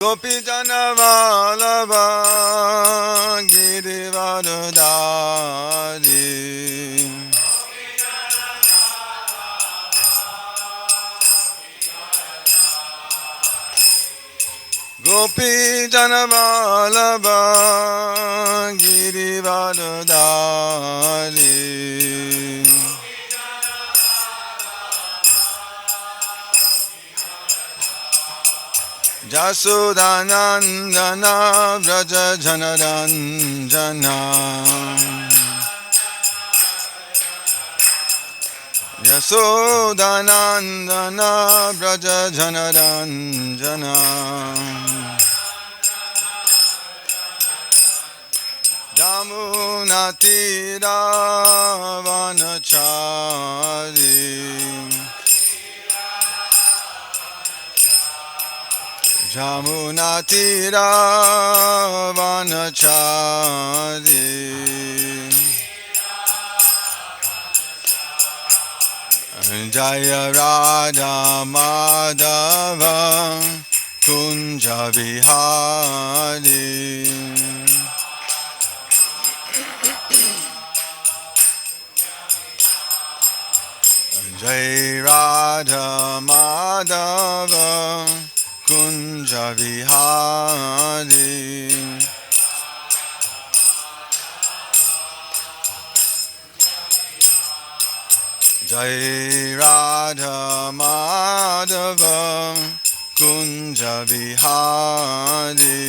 Gopi Jana Vallabha Girivardhari Gopi Jana Vallabha Girivardhari Jasudhanandana Vraja Janaranjana Yasodhanandana Vraja Janaranjana Jamunatira Vanachari Jamunatira Vanachari Jaya Radha Madhava Kunja Vihari Jai Radha Madhava Kunja Vihari Jai Radha Madhava Kunja Vihari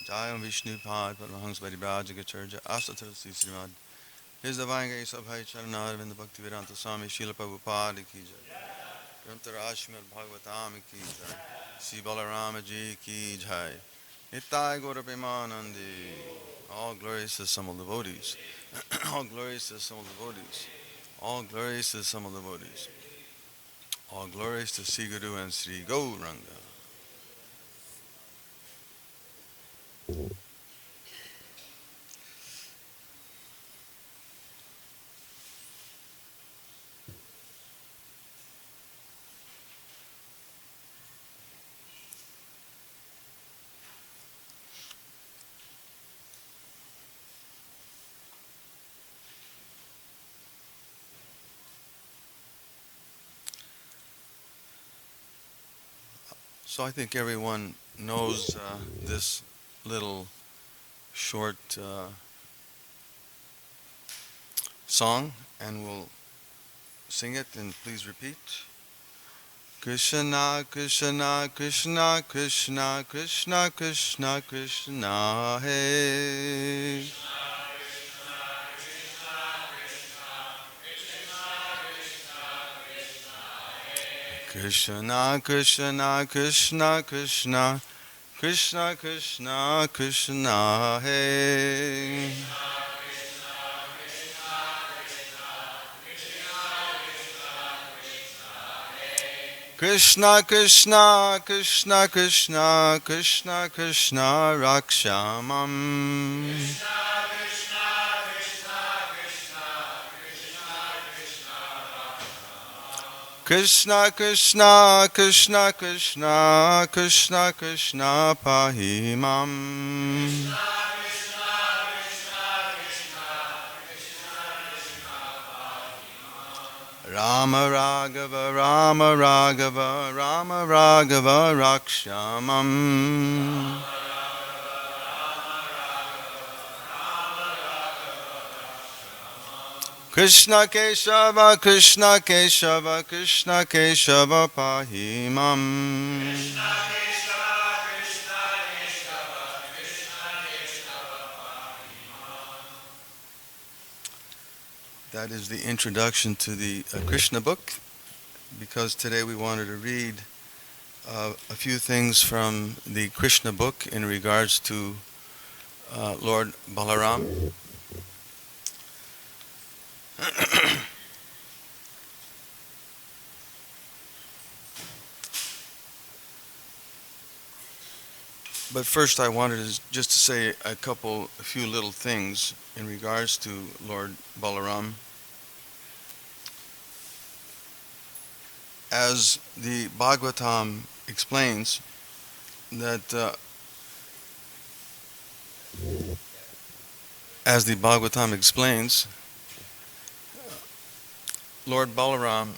Jai Vishnu Pad Paramahansa Paribhraja Gacharja Asathara Sri Srimad His Divine Grace of Bhai Charanara Vinda Bhakti Vedanta Swami Srila Prabhupada Ki Jai Grantara Ashmad Bhagavatam Ki Jai Sri Balarama Ji Ki Jai Nitai Gaura Premanandi All glories to some of the devotees All glories to some of the devotees All glories to some of the devotees All glories to Sri Guru and Sri Gauranga. So I think everyone knows this little short song, and we'll sing it, and please repeat. Krishna, Krishna, Krishna, Krishna, Krishna, Krishna, Krishna, Hey. Krishna, Krishna, Krishna, Krishna, Krishna, Krishna, Krishna, Hey. Krishna, Krishna, Krishna, Krishna, Krishna, Krishna, Rakshamam. Krishna, Krishna, Krishna, Krishna, Krishna, Krishna, Pahimam. Rama Raghava, Rama Raghava, Rama Raghava, Rakshamam. Krishna Keshava, Krishna Keshava, Krishna Keshava, Pahimam. That is the introduction to the Krishna book, because today we wanted to read a few things from the Krishna book in regards to Lord Balaram. But first I wanted just to say a few little things in regards to Lord Balaram. as the Bhagavatam explains, that as the Bhagavatam explains, Lord Balaram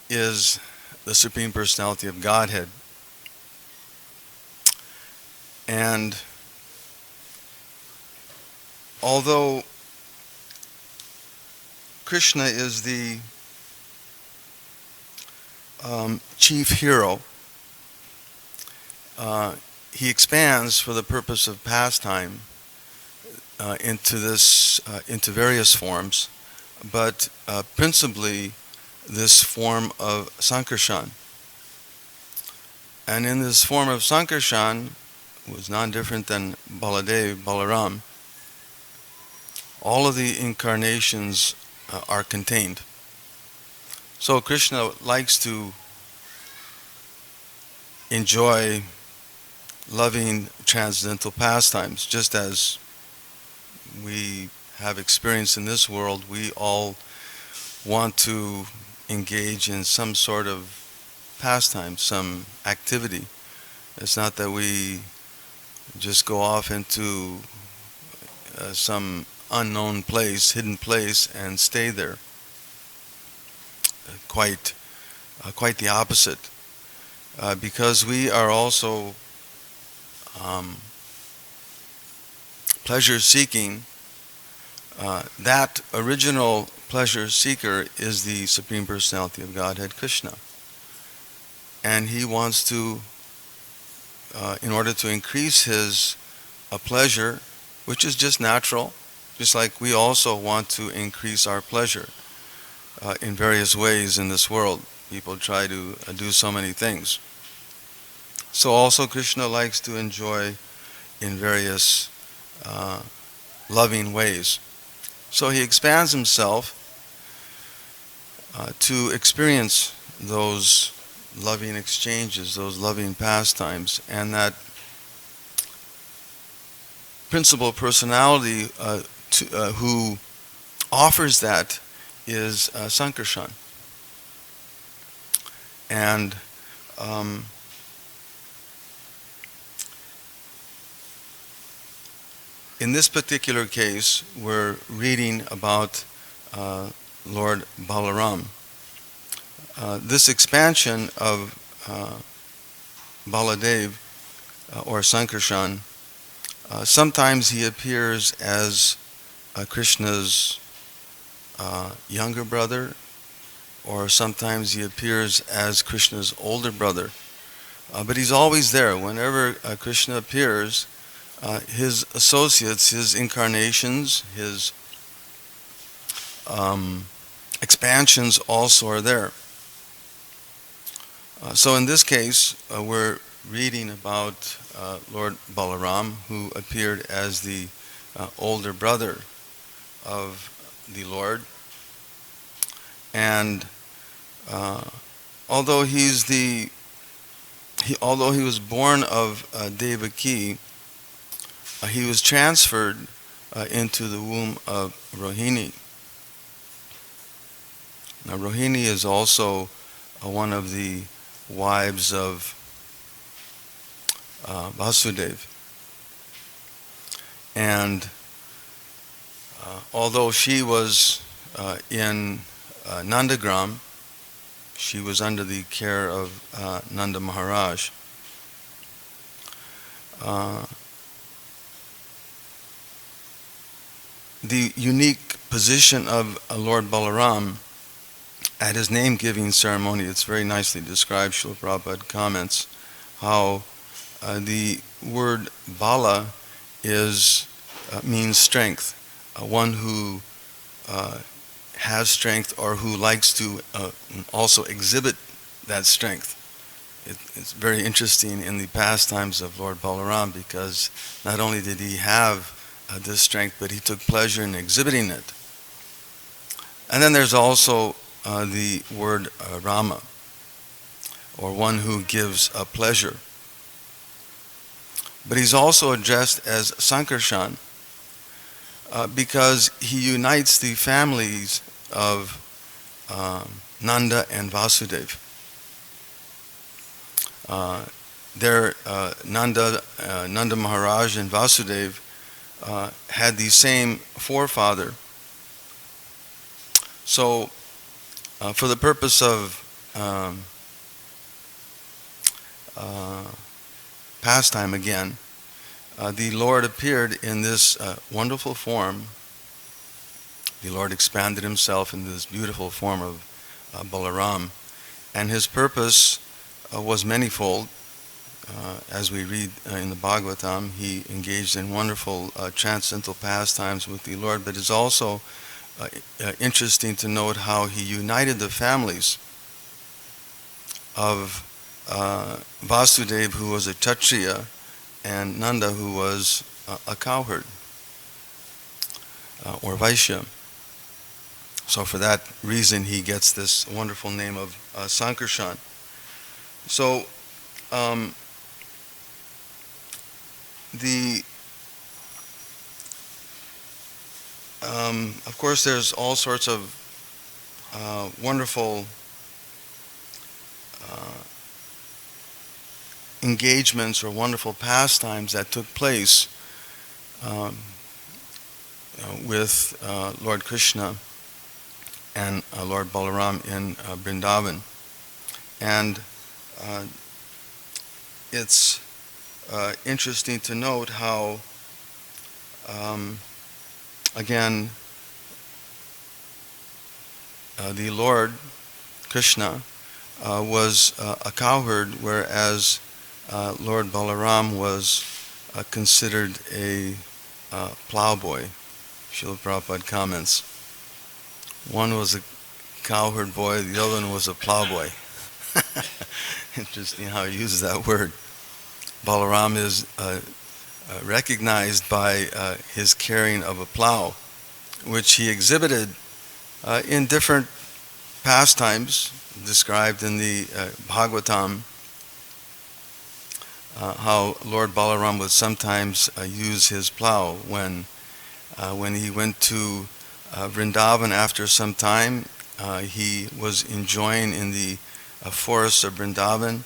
is the Supreme Personality of Godhead. And although Krishna is the chief hero, he expands for the purpose of pastime into various forms, but principally this form of Sankarshan. And in this form of Sankarshan, was non different than Balaram, all of the incarnations are contained. So Krishna likes to enjoy loving transcendental pastimes, just as we have experience in this world. We all want to engage in some sort of pastime, some activity. It's not that we just go off into some unknown place, hidden place, and stay there. Quite the opposite. Because we are also pleasure seeking, that original pleasure seeker is the Supreme Personality of Godhead, Krishna. And he wants to, in order to increase his pleasure, which is just natural, just like we also want to increase our pleasure in various ways in this world. People try to do so many things. So also Krishna likes to enjoy in various loving ways. So he expands himself to experience those loving exchanges, those loving pastimes, and that principal personality who offers that is Sankarshan. And in this particular case, we're reading about Lord Balaram. This expansion of Baladev or Sankarshan, sometimes he appears as Krishna's younger brother, or sometimes he appears as Krishna's older brother. But he's always there. Whenever Krishna appears, his associates, his incarnations, his expansions also are there. So in this case, we're reading about Lord Balaram, who appeared as the older brother of the Lord. And although he was born of Devaki, he was transferred into the womb of Rohini. Now Rohini is also one of the wives of Vasudeva. And although she was in Nandagram, she was under the care of Nanda Maharaj. The unique position of Lord Balaram at his name-giving ceremony, it's very nicely described. Srila Prabhupada comments how the word Bala means strength, one who has strength or who likes to also exhibit that strength. It's very interesting in the pastimes of Lord Balaram, because not only did he have this strength, but he took pleasure in exhibiting it. And then there's also the word Rama, or one who gives pleasure. But he's also addressed as Sankarshan because he unites the families of Nanda and Vasudeva. Nanda Maharaj and Vasudeva had the same forefather. So, for the purpose of pastime again, the Lord appeared in this wonderful form. The Lord expanded himself in this beautiful form of Balaram, and his purpose was manifold. As we read in the Bhagavatam, he engaged in wonderful transcendental pastimes with the Lord, but it's also interesting to note how he united the families of Vasudeva, who was a Kshatriya, and Nanda, who was a cowherd or Vaishya. So for that reason, he gets this wonderful name of Sankarshan. So of course, there's all sorts of wonderful engagements or wonderful pastimes that took place with Lord Krishna and Lord Balaram in Vrindavan. And it's interesting to note how, again, the Lord Krishna was a cowherd, whereas Lord Balaram was considered a plowboy. Srila Prabhupada comments. One was a cowherd boy, the other one was a plowboy. Interesting how he uses that word. Balaram is recognized by his carrying of a plow, which he exhibited in different pastimes described in the Bhagavatam, how Lord Balaram would sometimes use his plow when he went to Vrindavan after some time. He was enjoying in the forests of Vrindavan,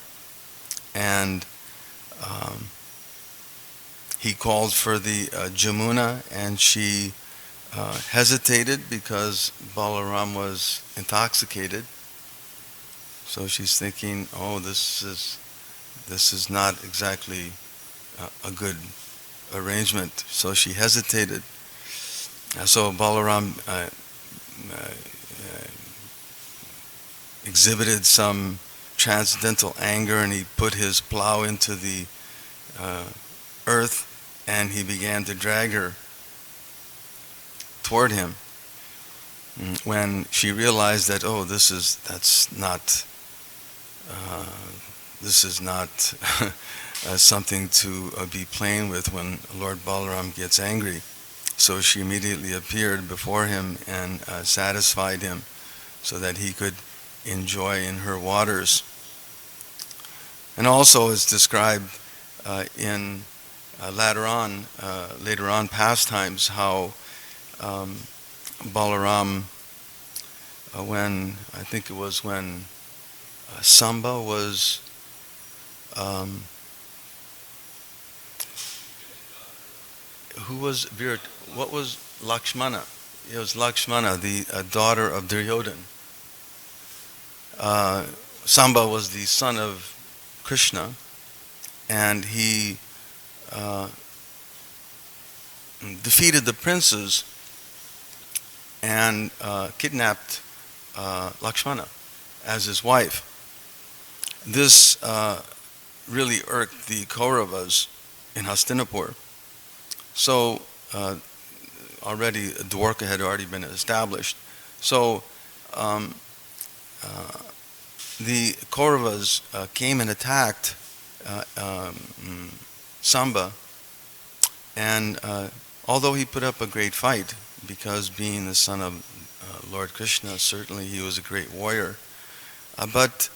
and he called for the Jamuna, and she hesitated because Balaram was intoxicated. So she's thinking, oh, this is not exactly a good arrangement. So she hesitated. So Balaram exhibited some transcendental anger, and he put his plow into the earth, and he began to drag her toward him. When she realized that, oh, this is not something to be playing with when Lord Balaram gets angry. So she immediately appeared before him and satisfied him so that he could enjoy in her waters. And also is described in later on pastimes how Balaram, when Samba was what was Lakshmana? It was Lakshmana, the daughter of Duryodhana. Samba was the son of Krishna, and he defeated the princes and kidnapped Lakshmana as his wife. This really irked the Kauravas in Hastinapur. So already Dwarka had already been established. So the Kauravas came and attacked Samba, and although he put up a great fight, because being the son of Lord Krishna, certainly he was a great warrior, but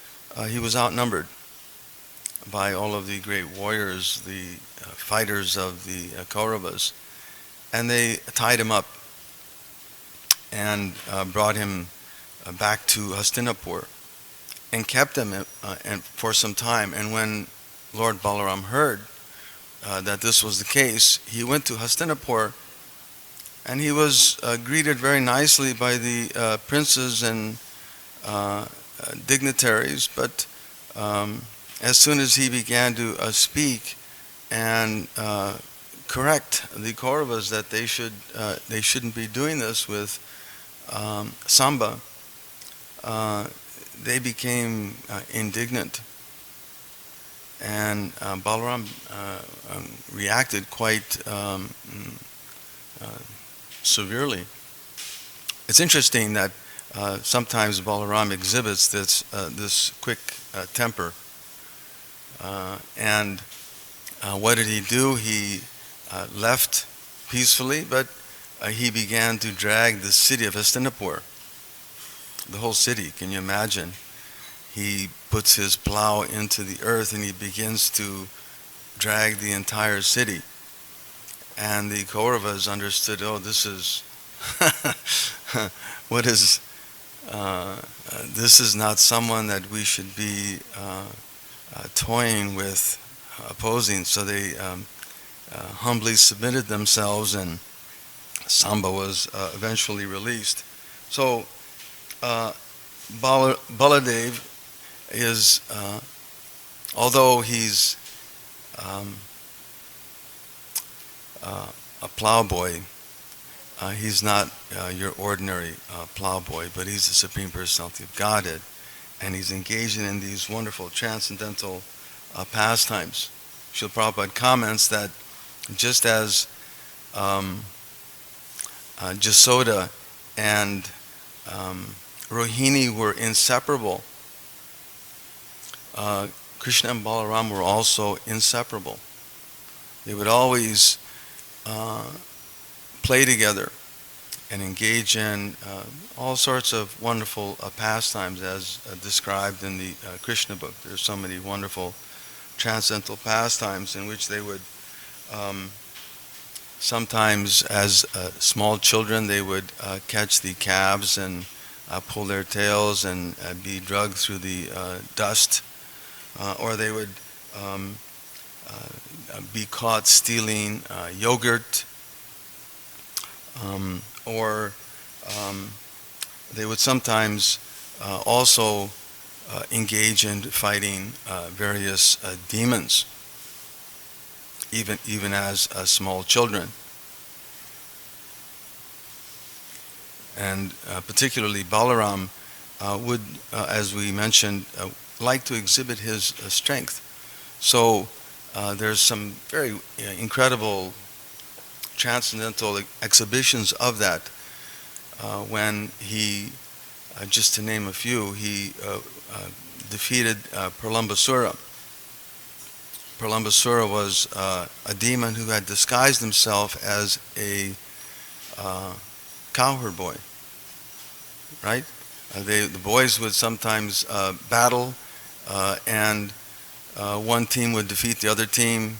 he was outnumbered by all of the great warriors, the fighters of the Kauravas, and they tied him up and brought him back to Hastinapur. and kept him and for some time. And when Lord Balaram heard that this was the case, he went to Hastinapur, and he was greeted very nicely by the princes and dignitaries. But as soon as he began to speak and correct the Kauravas that they shouldn't be doing this with Samba, they became indignant, and Balaram reacted quite severely. It's interesting that sometimes Balaram exhibits this quick temper, and what did he do? He left peacefully, but he began to drag the city of Hastinapur, the whole city. Can you imagine? He puts his plow into the earth and he begins to drag the entire city. And the Kauravas understood, oh, this is what is this is not someone that we should be toying with, opposing. So they humbly submitted themselves, and Samba was eventually released. So Baladev is, although he's a plowboy, he's not your ordinary plowboy, but he's the Supreme Personality of Godhead, and he's engaging in these wonderful transcendental pastimes. Srila Prabhupada comments that just as Jasoda and Rohini were inseparable, Krishna and Balaram were also inseparable. They would always play together and engage in all sorts of wonderful pastimes as described in the Krishna book. There's so many wonderful transcendental pastimes in which they would sometimes, as small children, they would catch the calves and pull their tails and be dragged through the dust, or they would be caught stealing yogurt, or they would sometimes also engage in fighting various demons, even as small children. And particularly Balaram would, as we mentioned, like to exhibit his strength. So there's some very incredible transcendental exhibitions of that when he, just to name a few, he defeated Pralambasura. Pralambasura was a demon who had disguised himself as a cowherd boy, right? The boys would sometimes battle, and one team would defeat the other team,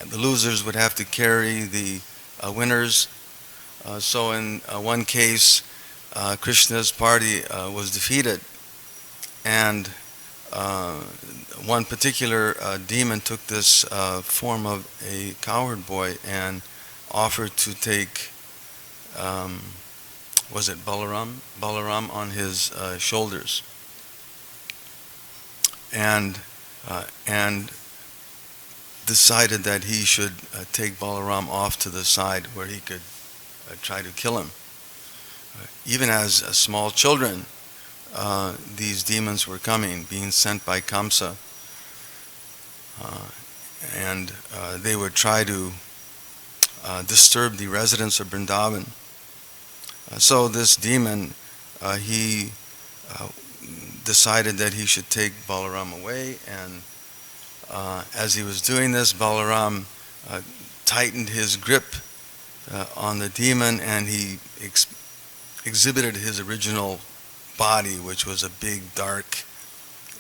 and the losers would have to carry the winners. So in one case, Krishna's party was defeated, and one particular demon took this form of a cowherd boy and offered to take, was it Balaram on his shoulders, and decided that he should take Balaram off to the side where he could try to kill him. Even as small children, these demons were coming, being sent by Kamsa, and they would try to disturb the residents of Vrindavan. So this demon, he decided that he should take Balaram away, and as he was doing this, Balaram tightened his grip on the demon, and he exhibited his original body, which was a big, dark,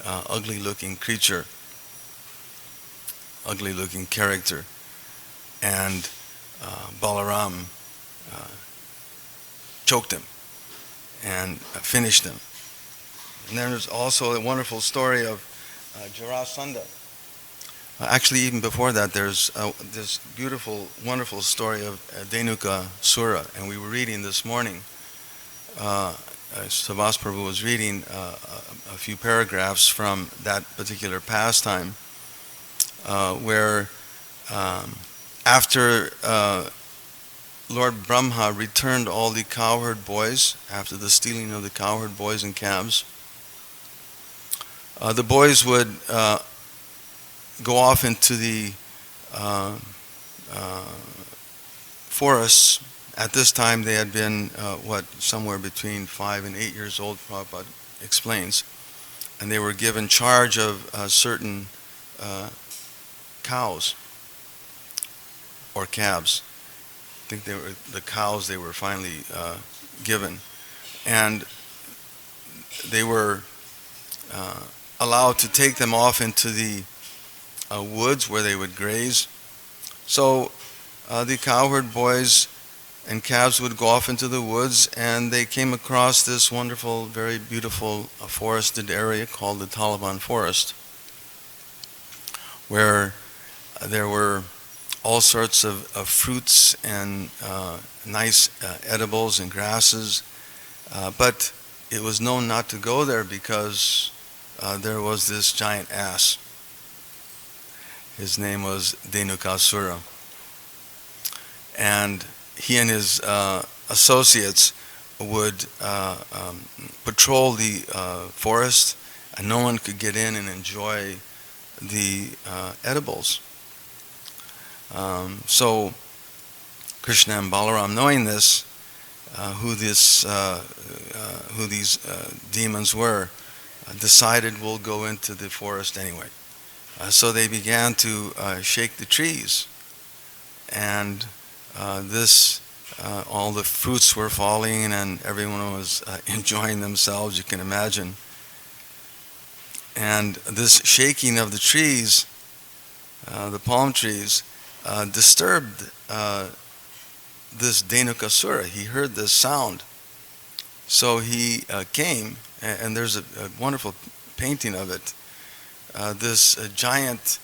ugly-looking creature, ugly-looking character. And Balaram choked him and finished him. And there's also a wonderful story of Jarasandha. Actually, even before that, there's this beautiful, wonderful story of Denuka Sura. And we were reading this morning, Savas Prabhu was reading a few paragraphs from that particular pastime, where after Lord Brahma returned all the cowherd boys, after the stealing of the cowherd boys and calves, the boys would go off into the forests. At this time, they had been, somewhere between 5 and 8 years old, Prabhupada explains. And they were given charge of certain cows or calves. I think they were the cows they were finally given. And they were allowed to take them off into the woods where they would graze. So the cowherd boys and calves would go off into the woods, and they came across this wonderful, very beautiful forested area called the Taliban Forest, where there were all sorts of fruits and nice edibles and grasses, but it was known not to go there because there was this giant ass. His name was Dhenukasura. And he and his associates would patrol the forest, and no one could get in and enjoy the edibles. So Krishna and Balaram, knowing this, who these demons were, decided we'll go into the forest anyway. So they began to shake the trees, and all the fruits were falling, and everyone was enjoying themselves, you can imagine. And this shaking of the trees, the palm trees, disturbed this Dhenukasura. He heard this sound. So he came, and there's a wonderful painting of it. This giant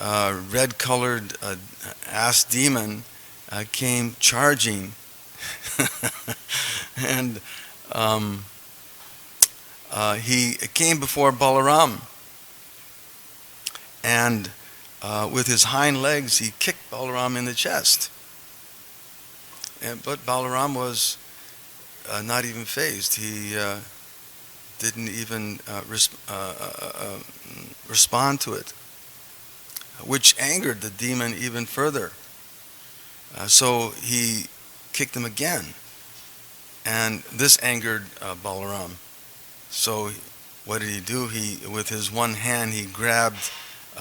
red-colored ass demon came charging, and he came before Balaram, and with his hind legs he kicked Balaram in the chest. But Balaram was not even fazed. He didn't even respond to it, which angered the demon even further. So he kicked him again, and this angered Balaram. So what did he do? With his one hand, he grabbed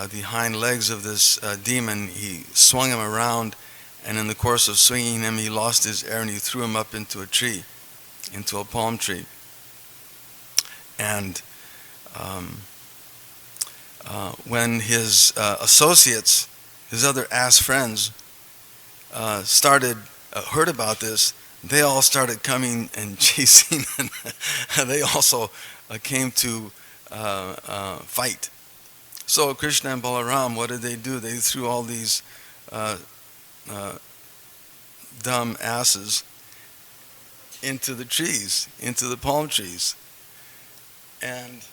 the hind legs of this demon. He swung him around, and in the course of swinging him, he lost his air, and he threw him up into a tree, into a palm tree. And when his associates, his other ass friends, heard about this, they all started coming and chasing, and they also came to fight. So Krishna and Balaram, what did they do? They threw all these dumb asses into the trees, into the palm trees. And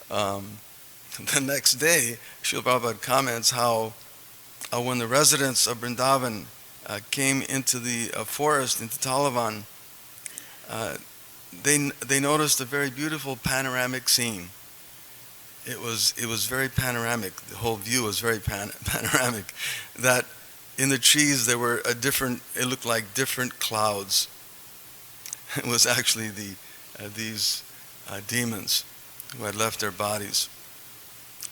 the next day, Srila Prabhupada comments how when the residents of Vrindavan came into the forest, into Taliban, they noticed a very beautiful panoramic scene. It was very panoramic. The whole view was very panoramic. That in the trees there were it looked like different clouds. It was actually these demons who had left their bodies.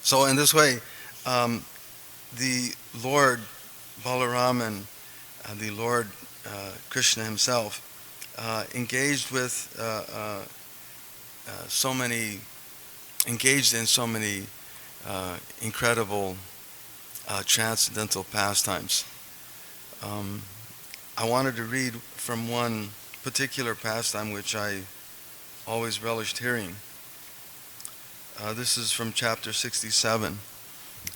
So in this way, the Lord Balaram and the Lord Krishna himself engaged in so many incredible transcendental pastimes. I wanted to read from one particular pastime which I always relished hearing. This is from chapter 67.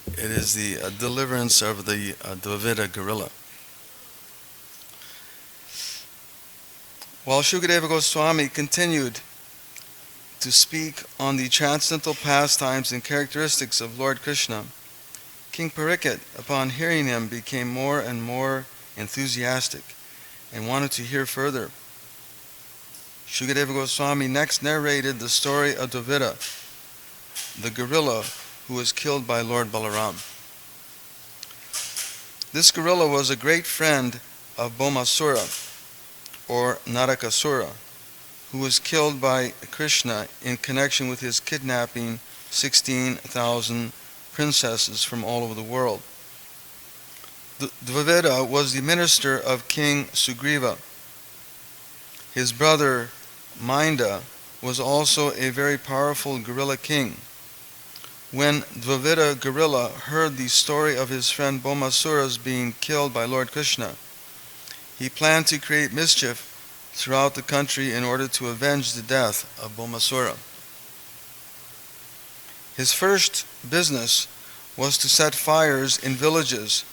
It is the deliverance of the Dvavida gorilla. While Shukadeva Goswami continued to speak on the transcendental pastimes and characteristics of Lord Krishna, King Parikshit, upon hearing him, became more and more enthusiastic and wanted to hear further. Shukadeva Goswami next narrated the story of Dvavida, the gorilla who was killed by Lord Balaram. This gorilla was a great friend of Bhaumasura, or Narakasura, who was killed by Krishna in connection with his kidnapping 16,000 princesses from all over the world. Dvavida was the minister of King Sugriva. His brother Minda was also a very powerful gorilla king. When Dvavida gorilla heard the story of his friend Bhaumasura's being killed by Lord Krishna, he planned to create mischief throughout the country in order to avenge the death of Bhaumasura. His first business was to set fires in villages,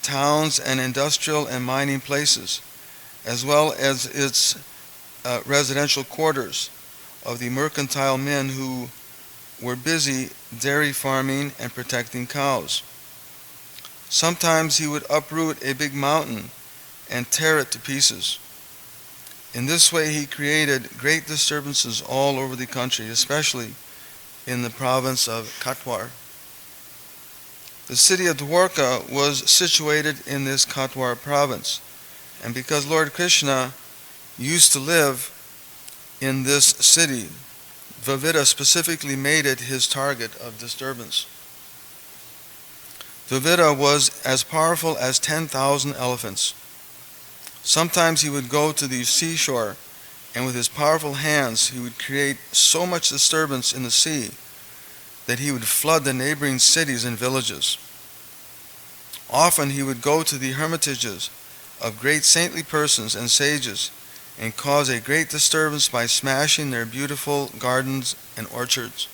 towns, and industrial and mining places, as well as its residential quarters of the mercantile men who were busy dairy farming and protecting cows. Sometimes he would uproot a big mountain and tear it to pieces. In this way he created great disturbances all over the country, especially in the province of Katwar. The city of Dwarka was situated in this Katwar province, and because Lord Krishna used to live in this city, Dvavida specifically made it his target of disturbance. Dvavida was as powerful as 10,000 elephants. Sometimes he would go to the seashore, and with his powerful hands he would create so much disturbance in the sea that he would flood the neighboring cities and villages. Often he would go to the hermitages of great saintly persons and sages and cause a great disturbance by smashing their beautiful gardens and orchards.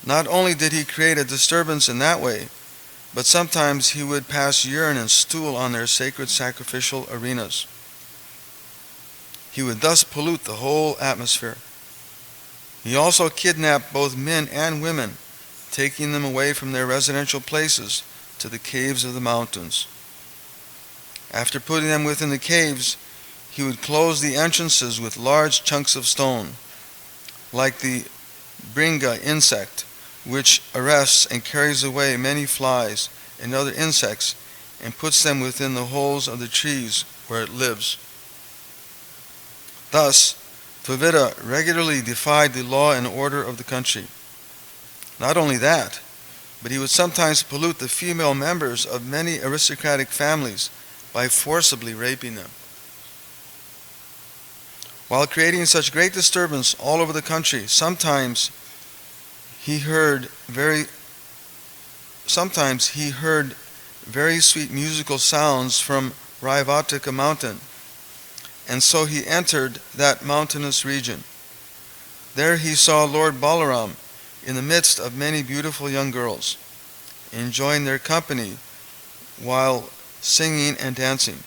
Not only did he create a disturbance in that way, but sometimes he would pass urine and stool on their sacred sacrificial arenas. He would thus pollute the whole atmosphere. He also kidnapped both men and women, taking them away from their residential places to the caves of the mountains. After putting them within the caves, he would close the entrances with large chunks of stone, like the bringa insect, which arrests and carries away many flies and other insects and puts them within the holes of the trees where it lives. Thus, Dvavida regularly defied the law and order of the country. Not only that, but he would sometimes pollute the female members of many aristocratic families by forcibly raping them. While creating such great disturbance all over the country, sometimes he heard very sweet musical sounds from Raivatika mountain, and so he entered that mountainous region. There he saw Lord Balaram in the midst of many beautiful young girls, enjoying their company while singing and dancing.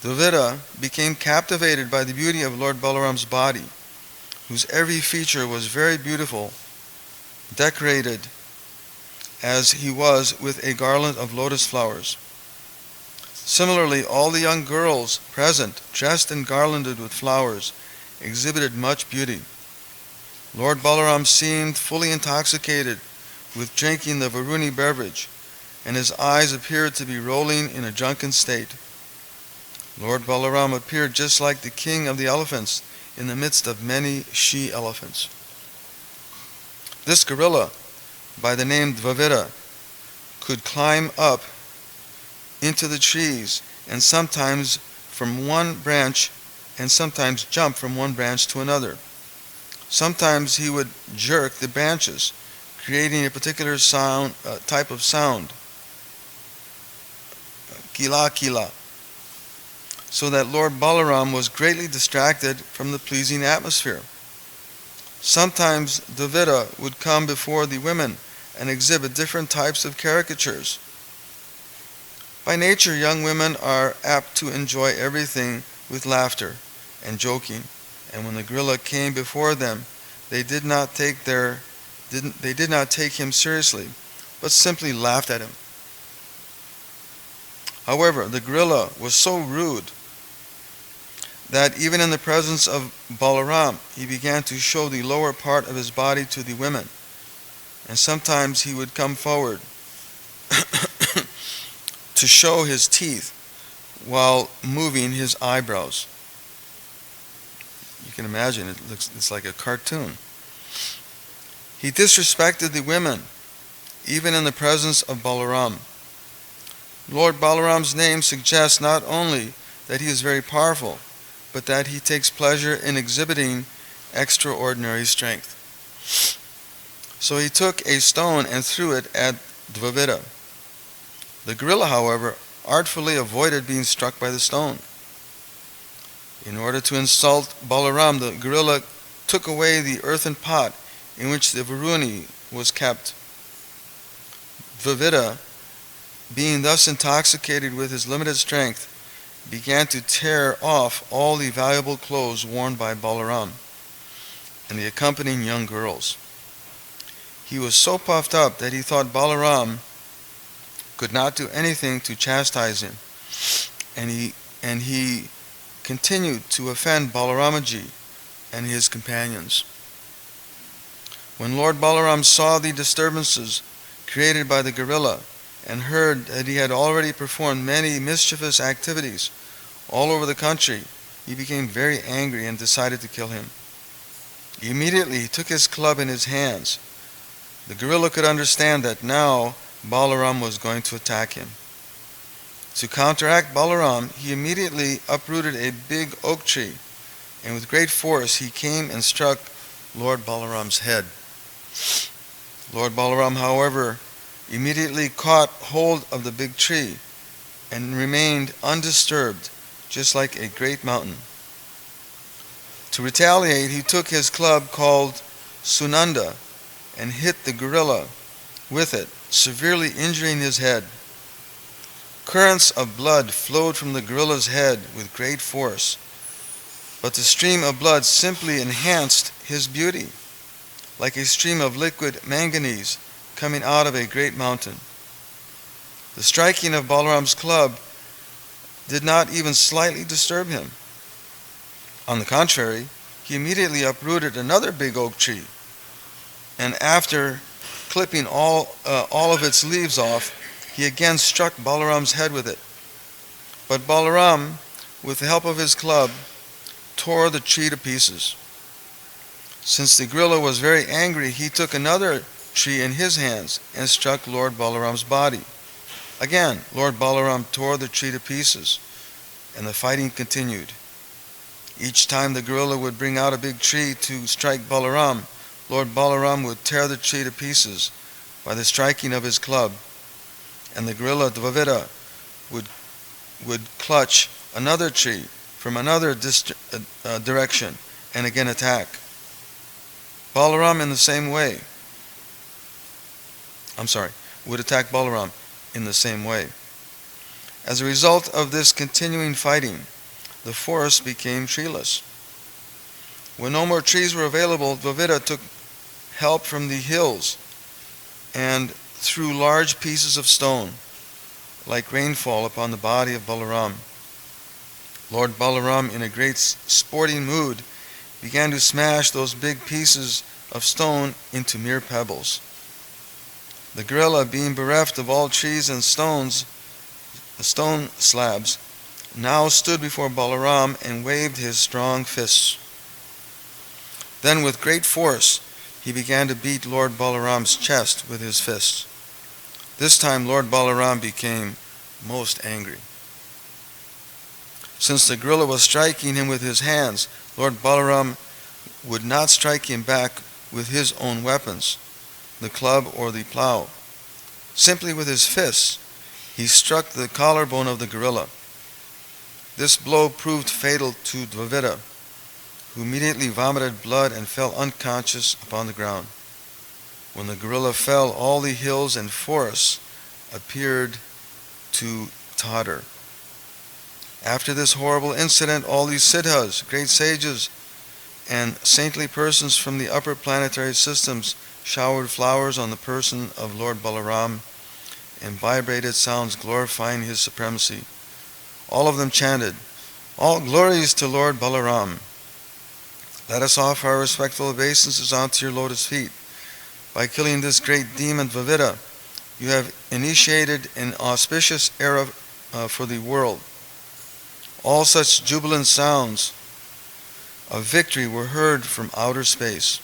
Dvavida became captivated by the beauty of Lord Balaram's body, whose every feature was very beautiful, decorated as he was with a garland of lotus flowers. Similarly, all the young girls present, dressed and garlanded with flowers, exhibited much beauty. Lord Balaram seemed fully intoxicated with drinking the Varuni beverage, and his eyes appeared to be rolling in a drunken state. Lord Balaram appeared just like the king of the elephants in the midst of many she-elephants. This gorilla, by the name Dvavida, could climb up into the trees and sometimes from one branch and sometimes jump from one branch to another. Sometimes he would jerk the branches, creating a particular type of sound, kila kila, so that Lord Balaram was greatly distracted from the pleasing atmosphere. Sometimes Dvivida would come before the women and exhibit different types of caricatures. By nature, young women are apt to enjoy everything with laughter and joking, and when the gorilla came before them, they did not take him seriously, but simply laughed at him. However, the gorilla was so rude that even in the presence of Balaram, he began to show the lower part of his body to the women, and sometimes he would come forward to show his teeth while moving his eyebrows. You can imagine, it's like a cartoon. He disrespected the women, even in the presence of Balaram. Lord Balaram's name suggests not only that he is very powerful, but that he takes pleasure in exhibiting extraordinary strength. So he took a stone and threw it at Dvivida. The gorilla, however, artfully avoided being struck by the stone. In order to insult Balaram, the gorilla took away the earthen pot in which the Varuni was kept. Dvivida, being thus intoxicated with his limited strength, began to tear off all the valuable clothes worn by Balaram and the accompanying young girls. He was so puffed up that he thought Balaram could not do anything to chastise him, and he continued to offend Balaramaji and his companions. When Lord Balaram saw the disturbances created by the gorilla and heard that he had already performed many mischievous activities all over the country, he became very angry and decided to kill him. Immediately he took his club in his hands. The gorilla could understand that now Balaram was going to attack him. To counteract Balaram, he immediately uprooted a big oak tree, and with great force he came and struck Lord Balaram's head. Lord Balaram, however, immediately caught hold of the big tree and remained undisturbed, just like a great mountain. To retaliate, he took his club called Sunanda and hit the gorilla with it, severely injuring his head. Currents of blood flowed from the gorilla's head with great force, but the stream of blood simply enhanced his beauty, like a stream of liquid manganese coming out of a great mountain. The striking of Balaram's club did not even slightly disturb him. On the contrary, he immediately uprooted another big oak tree, and after clipping all of its leaves off, he again struck Balaram's head with it. But Balaram, with the help of his club, tore the tree to pieces. Since the gorilla was very angry, he took another tree in his hands and struck Lord Balaram's body. Again, Lord Balaram tore the tree to pieces, and the fighting continued. Each time the gorilla would bring out a big tree to strike Balaram, Lord Balaram would tear the tree to pieces by the striking of his club, and the gorilla Dvivida would clutch another tree from another direction and again attack. Balaram in the same way. Would attack Balaram in the same way. As a result of this continuing fighting, the forest became treeless. When no more trees were available, Dvivida took help from the hills and threw large pieces of stone, like rainfall, upon the body of Balaram. Lord Balaram, in a great sporting mood, began to smash those big pieces of stone into mere pebbles. The gorilla, being bereft of all trees and stone slabs, now stood before Balaram and waved his strong fists. Then with great force he began to beat Lord Balaram's chest with his fists. This time Lord Balaram became most angry. Since the gorilla was striking him with his hands, Lord Balaram would not strike him back with his own weapons, the club or the plow. Simply with his fists, he struck the collarbone of the gorilla. This blow proved fatal to Dvivida, who immediately vomited blood and fell unconscious upon the ground. When the gorilla fell, all the hills and forests appeared to totter. After this horrible incident, all these siddhas, great sages, and saintly persons from the upper planetary systems showered flowers on the person of Lord Balaram and vibrated sounds glorifying his supremacy. All of them chanted, "All glories to Lord Balaram. Let us offer our respectful obeisances onto your lotus feet. By killing this great demon Vavita, you have initiated an auspicious era for the world." All such jubilant sounds of victory were heard from outer space.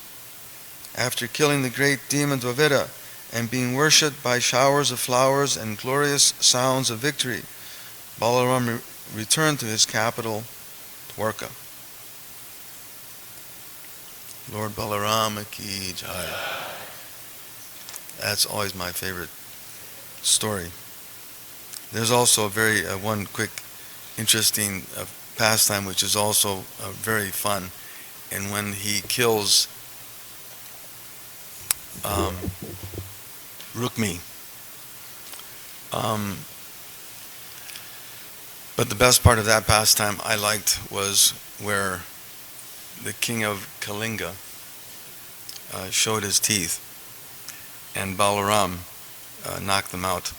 After killing the great demon Dvavita and being worshipped by showers of flowers and glorious sounds of victory, Balaram returned to his capital, Dwarka. Lord Balarama ki jai. That's always my favorite story. There's also one quick, interesting pastime which is also very fun. And when he kills Rukmi. But the best part of that pastime I liked was where the king of Kalinga showed his teeth and Balaram knocked them out.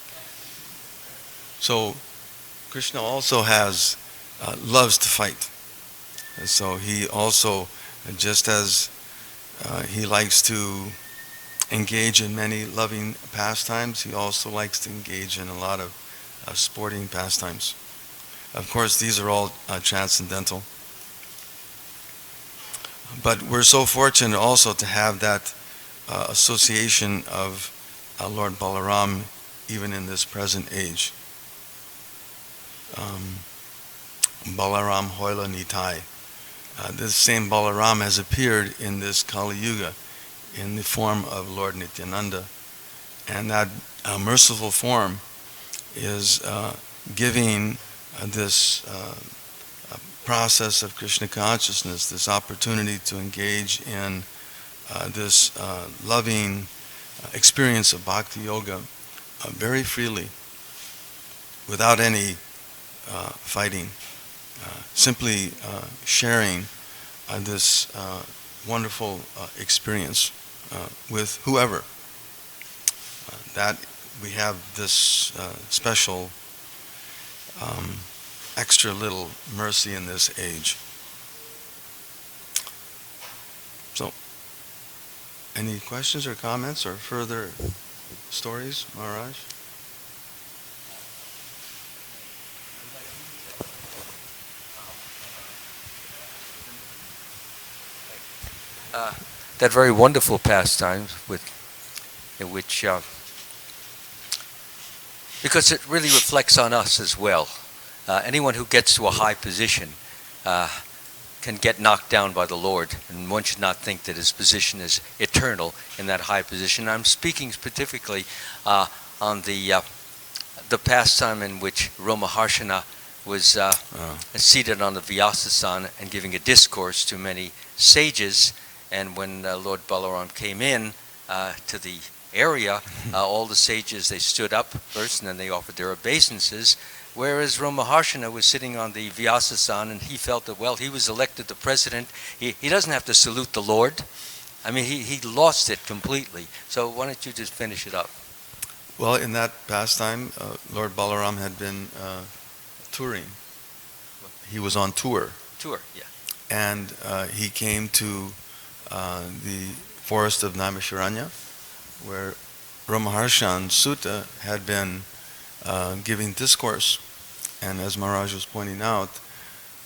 So Krishna also loves to fight. And so he also, just as he likes to engage in many loving pastimes, he also likes to engage in a lot of sporting pastimes. Of course, these are all transcendental. But we're so fortunate also to have that association of Lord Balaram even in this present age. Balaram Hoila Nitai. This same Balaram has appeared in this Kali Yuga in the form of Lord Nityananda. And that merciful form is giving this process of Krishna consciousness, this opportunity to engage in this loving experience of Bhakti Yoga very freely, without any fighting, simply sharing this wonderful experience with whoever. That we have this special extra little mercy in this age. So, any questions or comments or further stories, Maharaj? That very wonderful pastime in which, because it really reflects on us as well. Anyone who gets to a high position can get knocked down by the Lord, and one should not think that his position is eternal in that high position. I'm speaking specifically on the pastime in which Ramaharshana was seated on the Vyasasana and giving a discourse to many sages. And when Lord Balaram came in to the area, all the sages, they stood up first and then they offered their obeisances, whereas Ramaharshana was sitting on the Vyasasana and he felt that, well, he was elected the president. He doesn't have to salute the Lord. I mean, he lost it completely. So why don't you just finish it up? Well, in that pastime, Lord Balaram had been touring. He was on tour. Tour, yeah. And he came to the forest of Naimisharanya, where Ramaharshan Sutta had been giving discourse. And as Maharaj was pointing out,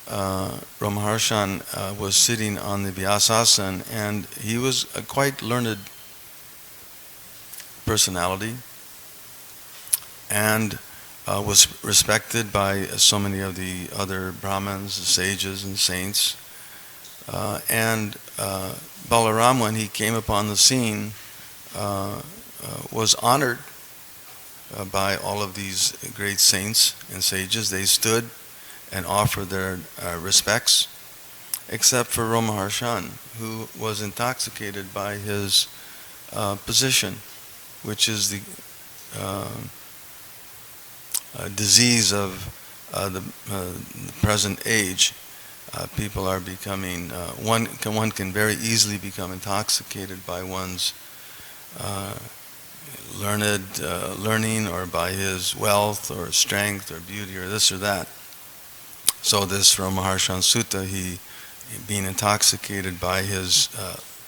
Ramaharshan was sitting on the Vyasasana, and he was a quite learned personality and was respected by so many of the other Brahmins, sages, and saints. And Balaram, when he came upon the scene, was honored by all of these great saints and sages. They stood and offered their respects. except for Romaharshan, who was intoxicated by his position, which is the disease of the present age. People are becoming, one can very easily become intoxicated by one's learning, or by his wealth or strength or beauty or this or that. So this from Maharshan Sutta, he being intoxicated by his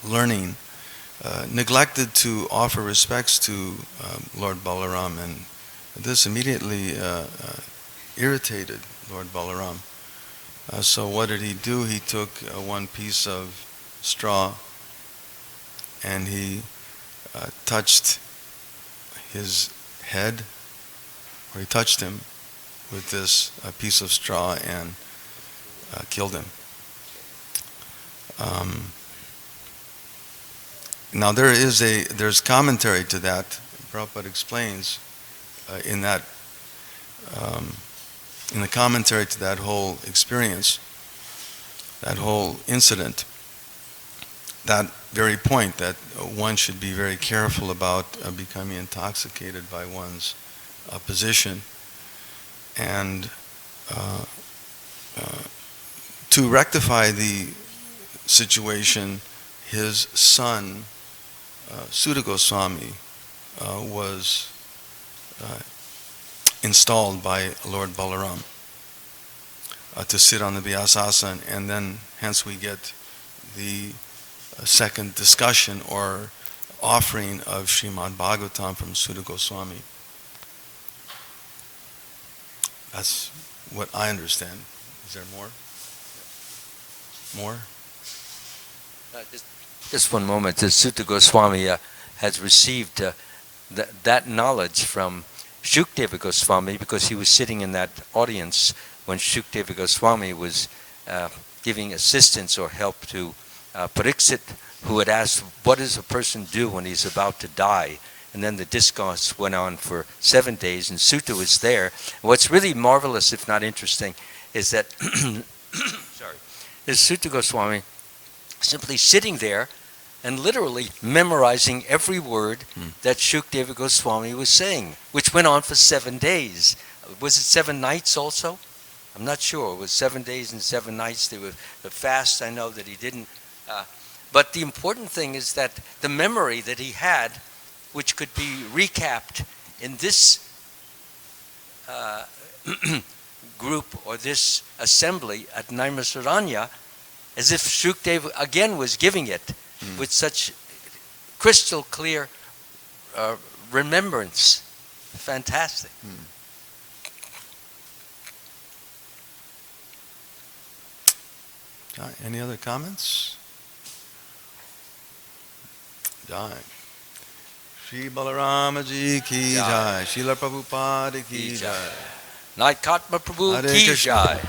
learning, neglected to offer respects to Lord Balaram, and this immediately irritated Lord Balaram. So what did he do? He took one piece of straw and he touched his head, or he touched him with this piece of straw and killed him. Now there's commentary to that. Prabhupada explains in the commentary to that whole experience, that whole incident, that very point, that one should be very careful about becoming intoxicated by one's position, and to rectify the situation, his son Sutta Goswami was installed by Lord Balaram to sit on the Vyasasana, and then hence we get the second discussion or offering of Srimad Bhagavatam from Sutta Goswami. That's what I understand. Is there more? More? Just one moment. The Sutta Goswami has received that knowledge from Shukdeva Goswami, because he was sitting in that audience when Shukdeva Goswami was giving assistance or help to Pariksit, who had asked, what does a person do when he's about to die? And then the discourse went on for 7 days, and Sutta was there. And what's really marvelous, if not interesting, is that is Sutta Goswami simply sitting there and literally memorizing every word that Shukdeva Goswami was saying, which went on for 7 days. Was it 7 nights also? I'm not sure. It was 7 days and 7 nights. There were the fast. I know that he didn't. But the important thing is that the memory that he had, which could be recapped in this group or this assembly at Naimisaranya, as if Shukdev again was giving it with such crystal clear remembrance. Fantastic. Any other comments? Jai. Shri Balarama Ji ki jai. Srila Prabhupada ki jai. Naikatma Prabhu Hare ki Krishna. jai.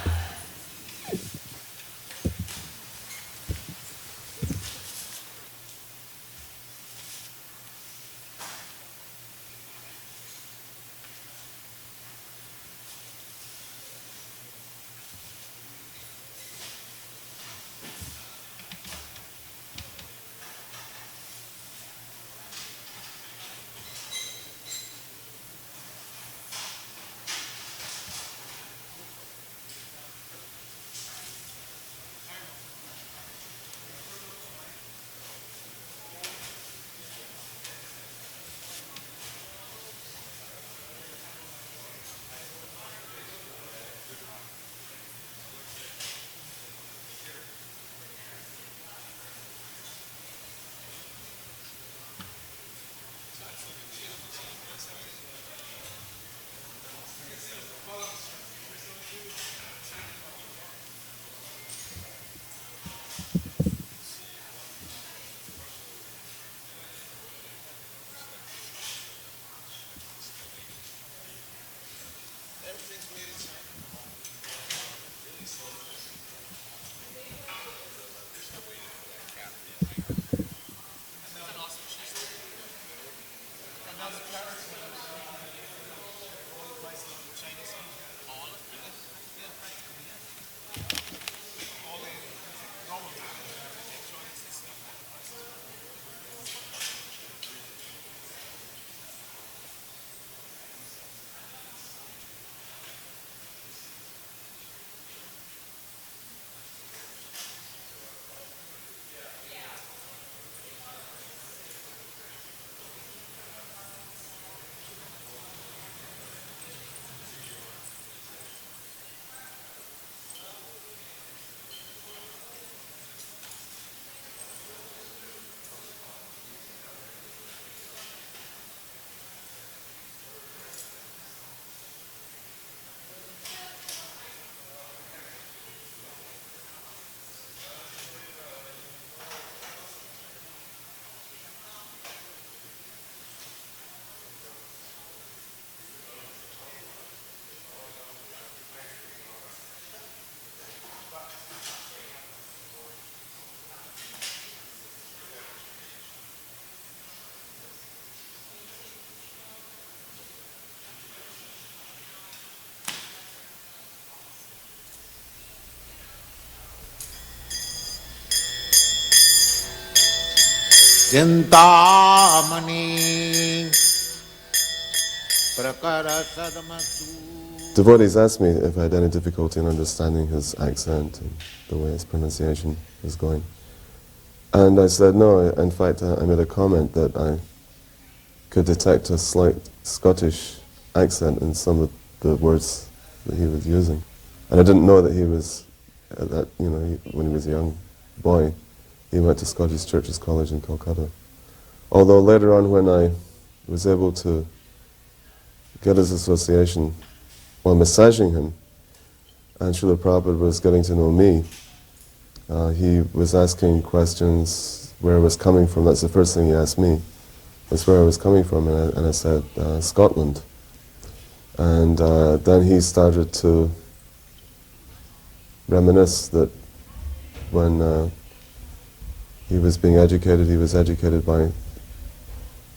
Chintamani Prakara Sadamasu. Devotees asked me if I had any difficulty in understanding his accent and the way his pronunciation was going. And I said no. In fact, I made a comment that I could detect a slight Scottish accent in some of the words that he was using. And I didn't know that he was, when he was a young boy, he went to Scottish Churches College in Calcutta. Although later on, when I was able to get his association while massaging him, and Srila Prabhupada was getting to know me, he was asking questions where I was coming from. That's the first thing he asked me, was where I was coming from, and I said, Scotland. And then he started to reminisce that when he was being educated, he was educated by,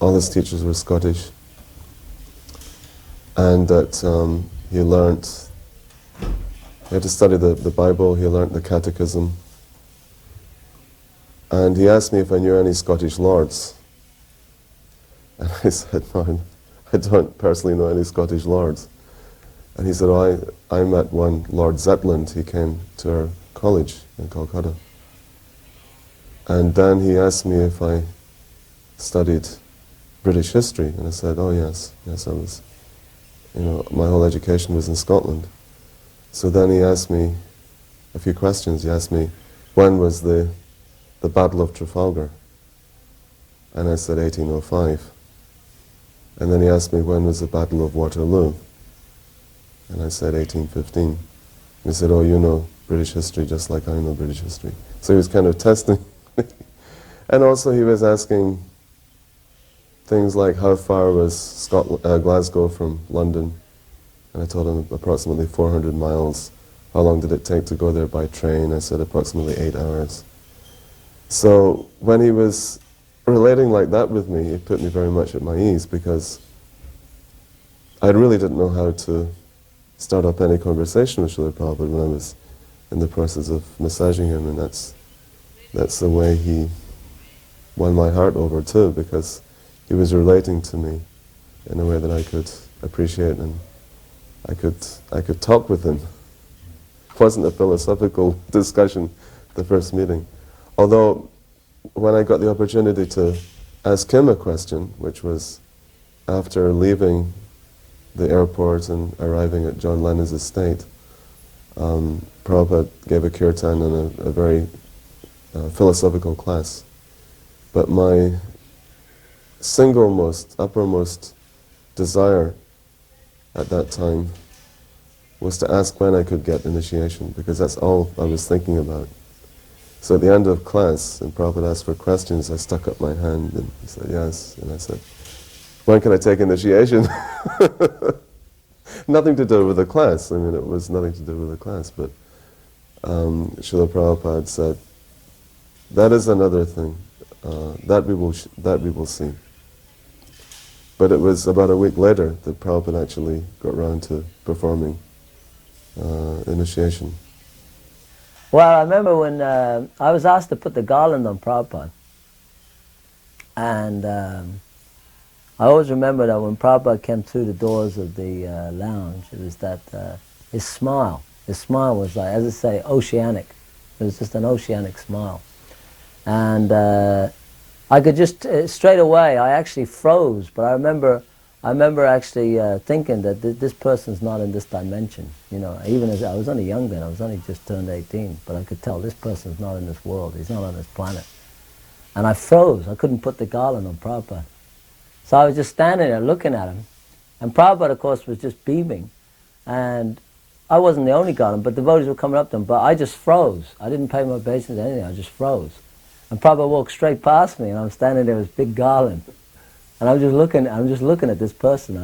all his teachers were Scottish, and that he learnt, he had to study the Bible, he learnt the Catechism, and he asked me if I knew any Scottish lords. And I said, no, I don't personally know any Scottish lords. And he said, oh, I met one, Lord Zetland. He came to our college in Calcutta. And then he asked me if I studied British history. And I said, oh yes, I was, my whole education was in Scotland. So then he asked me a few questions. He asked me, when was the Battle of Trafalgar? And I said, 1805. And then he asked me, when was the Battle of Waterloo? And I said, 1815. He said, oh, you know British history just like I know British history. So he was kind of testing me. And also he was asking things like, how far was Glasgow from London? And I told him approximately 400 miles. How long did it take to go there by train? I said approximately 8 hours. So when he was relating like that with me, it put me very much at my ease, because I really didn't know how to start up any conversation with Srila Prabhupada when I was in the process of massaging him, and that's the way he won my heart over too, because he was relating to me in a way that I could appreciate, and I could talk with him. It wasn't a philosophical discussion, the first meeting. Although, when I got the opportunity to ask him a question, which was after leaving the airport and arriving at John Lennon's estate, Prabhupada gave a kirtan and a very philosophical class. But my uppermost desire at that time was to ask when I could get initiation, because that's all I was thinking about. So at the end of class, and Prabhupada asked for questions, I stuck up my hand and he said yes, and I said, when can I take initiation? Nothing to do with the class. I mean, it was nothing to do with the class, but Srila Prabhupada said, that is another thing, that we will see. But it was about a week later that Prabhupada actually got round to performing initiation. Well, I remember when I was asked to put the garland on Prabhupada, and I always remember that when Prabhupada came through the doors of the lounge, it was that his smile was like, as I say, oceanic. It was just an oceanic smile. And I could just, straight away, I actually froze, but I remember actually thinking that this person's not in this dimension. Even as I was only young then, I was only just turned 18, but I could tell this person's not in this world, he's not on this planet. And I froze, I couldn't put the garland on Prabhupada. So I was just standing there looking at him, and Prabhupada, of course, was just beaming. And I wasn't the only garland, but devotees were coming up to him, but I just froze. I didn't pay my obeisance to anything, I just froze. And Prabhupada walked straight past me, and I'm standing there with this big garland. And I'm just looking at this person.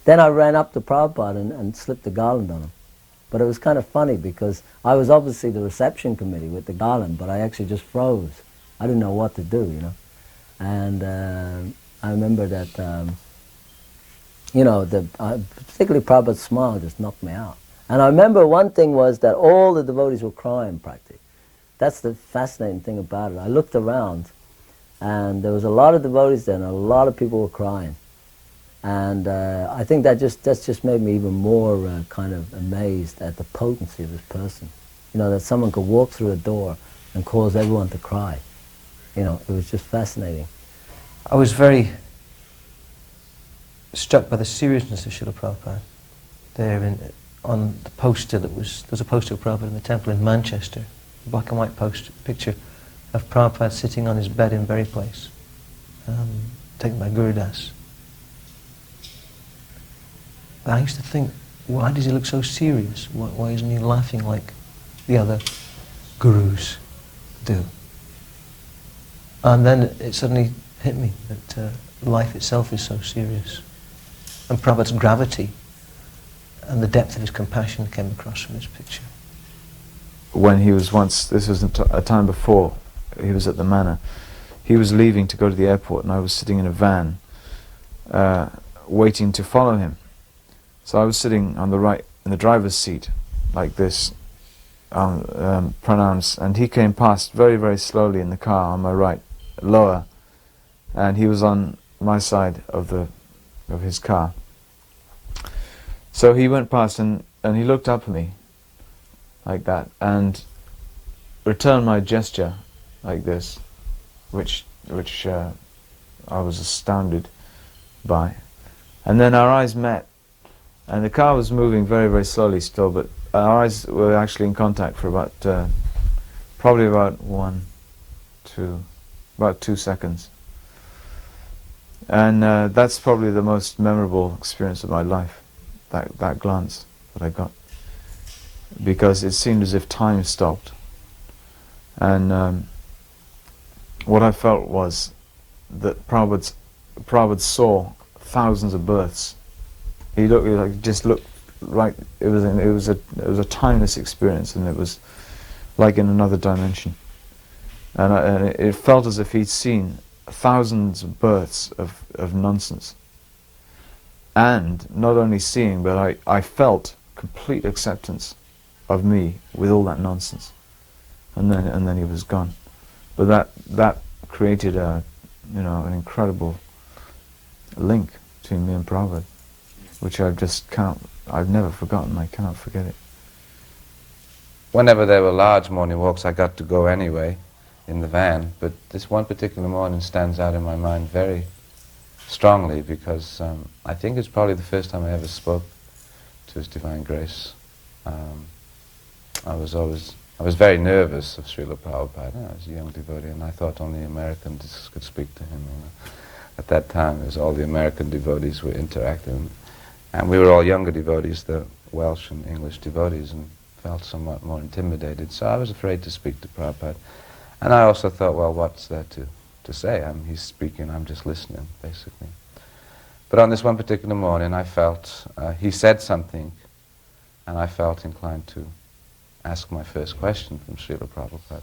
Then I ran up to Prabhupada and slipped the garland on him. But it was kind of funny because I was obviously the reception committee with the garland, but I actually just froze. I didn't know what to do, And I remember that, particularly Prabhupada's smile just knocked me out. And I remember one thing was that all the devotees were crying practically. That's the fascinating thing about it. I looked around, And there was a lot of devotees there, and a lot of people were crying. And I think that's just made me even more kind of amazed at the potency of this person. You know, that someone could walk through a door and cause everyone to cry. You know, it was just fascinating. I was very struck by the seriousness of Srila Prabhupada. There on the poster there was a poster of Prabhupada in the temple in Manchester, a black and white picture of Prabhupada sitting on his bed in Berry Place, taken by Gurudas. But I used to think, why does he look so serious? Why isn't he laughing like the other gurus do? And then it suddenly hit me that life itself is so serious. And Prabhupada's gravity and the depth of his compassion came across from this picture. When he was once, this was a time before he was at the manor, he was leaving to go to the airport and I was sitting in a van waiting to follow him. So I was sitting on the right, in the driver's seat, like this, pronouns, and he came past very, very slowly in the car on my right, lower, and he was on my side of his car. So he went past and he looked up at me like that and returned my gesture like this, which I was astounded by. And then our eyes met, and the car was moving very, very slowly still, but our eyes were actually in contact for about probably about 2 seconds. And that's probably the most memorable experience of my life, that glance that I got, because it seemed as if time stopped. And what I felt was that Prabhupada saw thousands of births. He just looked like it was a timeless experience, and it was like in another dimension. And it felt as if he'd seen thousands of births of nonsense. And not only seeing, but I felt complete acceptance of me with all that nonsense. And then he was gone. But that created an incredible link between me and Prabhupada, which I've never forgotten. I cannot forget it. Whenever there were large morning walks, I got to go anyway in the van, but this one particular morning stands out in my mind very strongly because I think it's probably the first time I ever spoke to His Divine Grace. I was very nervous of Srila Prabhupada. I was a young devotee, and I thought only Americans could speak to him. At that time, it was all the American devotees were interacting, and we were all younger devotees, the Welsh and English devotees, and felt somewhat more intimidated. So I was afraid to speak to Prabhupada. And I also thought, well, what's there to say? He's speaking, I'm just listening, basically. But on this one particular morning, I felt, he said something, and I felt inclined to ask my first question from Srila Prabhupada.